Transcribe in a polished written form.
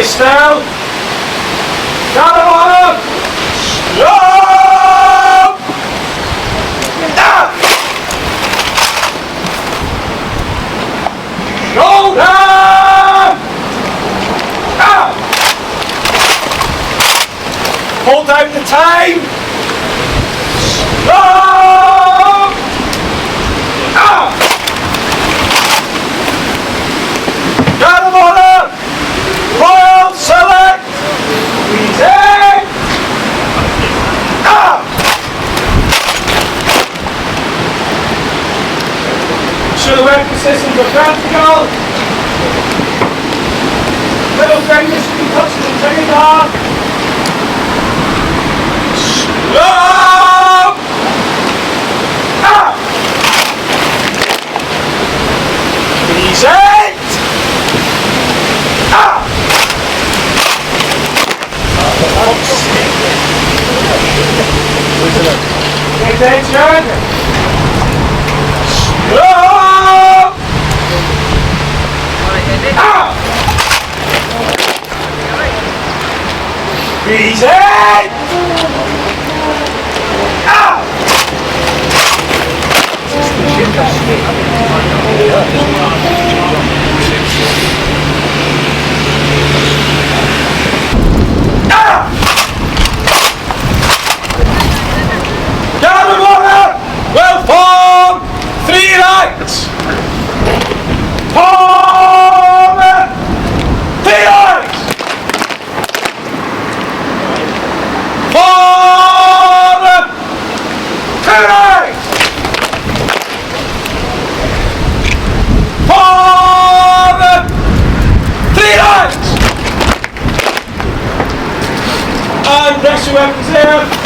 Perfectly still. Gather on. Slow. Down. Shoulder. Up. Hold down the time. Slow. Up. Gather on. Royal select. Easy. Up. Show the working systems are vertical. Little fingers should be touching the trigger. Slow. Up. Easy. Up. Attention. Slow. Up. Easy. Up. Gather water, well formed, 3 rights. Forward, 3 rights. Forward, 2 rights. Forward, 3 rights. And rest your weapons here.